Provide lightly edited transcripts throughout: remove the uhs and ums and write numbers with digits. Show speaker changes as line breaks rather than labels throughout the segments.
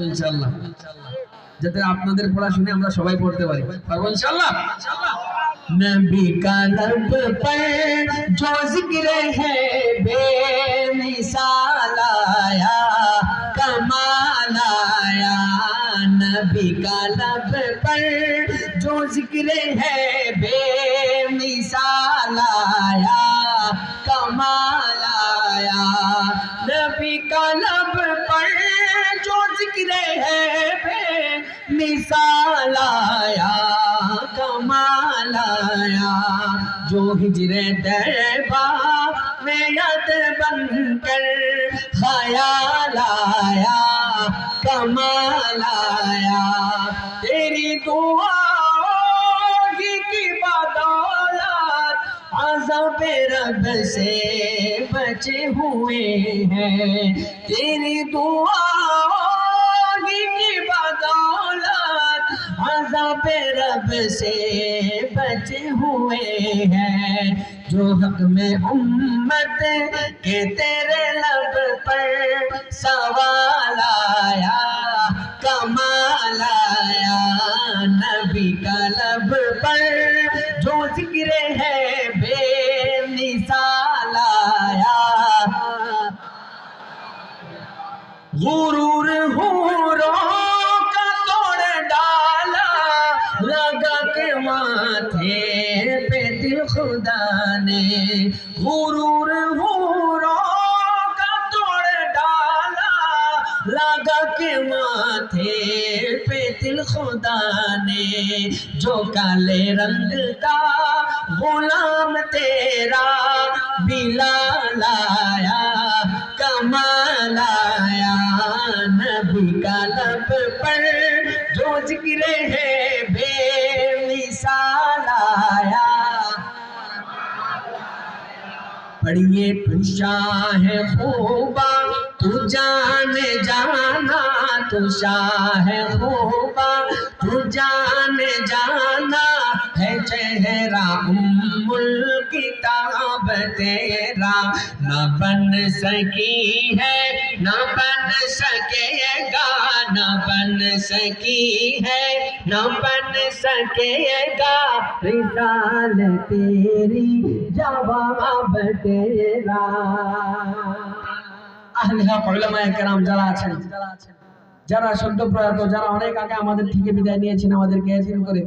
ইনশাআল্লাহ, যাতে আপনাদের পড়া শুনে আমরা সবাই পড়তে পারি। পারবো ইনশাআল্লাহ। नबी का लब पर जो जिक्र है बेमिसाल आया कमाल आया। नबी का लब पर जो जिक्र है बेमिसाल आया कमाल आया। नबी का लब पर जो जिक्र है बेमिसाल आया कमाल आया। जो हिजरे तैबा में याद बनकर ख्याल आया कमाल आया। तेरी दुआ की बदौलत अज़ाब रब से बचे हुए हैं। तेरी दुआ की बदौलत अज़ाब रब से बचे हुए हैं। जो हक में उम्मत के तेरे लब पर सवाल आया कमाल आया। नबी का लब पर जो जिक्र है बेमिसाल आया। गुरूर हूरों का तोड़ डाला लगा के माथे पे दिल खुदा ने। गुरूर हूरों का तोड़ डाला लगा के माथे पे दिल खुदा ने। जो काले रंग का गुलाम तेरा बिलाल आया कमाल आया। नबी का लब पर जो जिक्र है बेमिसाल आया। पढ़िए तू शाह खूबा तू जान जाना। तू शाह खूबा तू जान जाना है। चेहरा उम्मुल किताब तेरा न बन सकी है न बन सकेगा। न बन सकी है न बन सकेगा। रिसाल तेरी जवाब तेरा। আহলে হক উলামায়ে কেরাম যারা আছেন, যারা সদ্য প্রয়াত, যারা অনেক আগে আমাদের থেকে বিদায় নিয়েছেন, আমাদেরকে এতিম করে,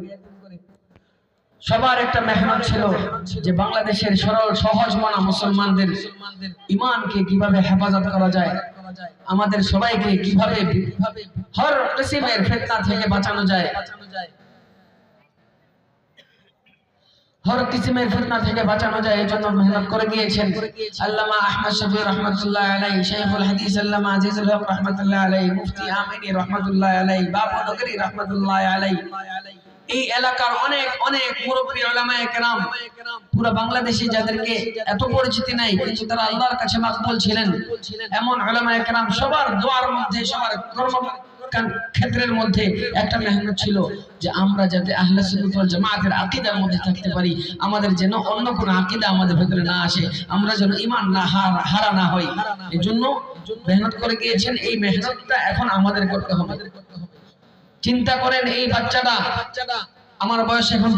সবার একটা মেহনত ছিল যে বাংলাদেশের সরল সহজ মনা মুসলমানদের ঈমানকে কিভাবে হেফাজত করা যায়, আমাদের সবাইকে কিভাবে হর কিসমের ফিতনা থেকে বাঁচানো যায়, হর কিসমের ফিতনা থেকে বাঁচানো যায়, এই জন্য মেহনত করে গিয়েছেন আল্লামা আহমদ শফি রহমাতুল্লাহ আলাইহি, শাইখুল হাদিস আল্লামা আজিজুল হক রহমাতুল্লাহ আলাইহি, মুফতি আমিনী রহমাতুল্লাহ আলাইহি, বাবু নগরী রহমাতুল্লাহ আলাইহি। এই এলাকার অনেক অনেক মুরব্বী উলামায়ে কেরাম পুরো বাংলাদেশে যাদেরকে এত পরিচিতি নাই, কিন্তু তারা আল্লাহর কাছে মাকবুল ছিলেন, এমন উলামায়ে কেরাম সবার দোয়ার মধ্যে, সবার কর্ম ক্ষেত্রের মধ্যে একটা মেহনত ছিল যে আমরা যাতে আহলে সুন্নাত ওয়াল জামাতের আকীদার মধ্যে থাকতে পারি, আমাদের যেন অন্য কোনো আকীদা আমাদের ভিতরে না আসে, আমরা যেন ঈমান না হারা না হই। এজন্য মেহনত করে গিয়েছেন। এই মেহনতটা এখন আমাদের করতে হবে। চিন্তা করেন, এই বাচ্চাটা, আমার বয়স এখন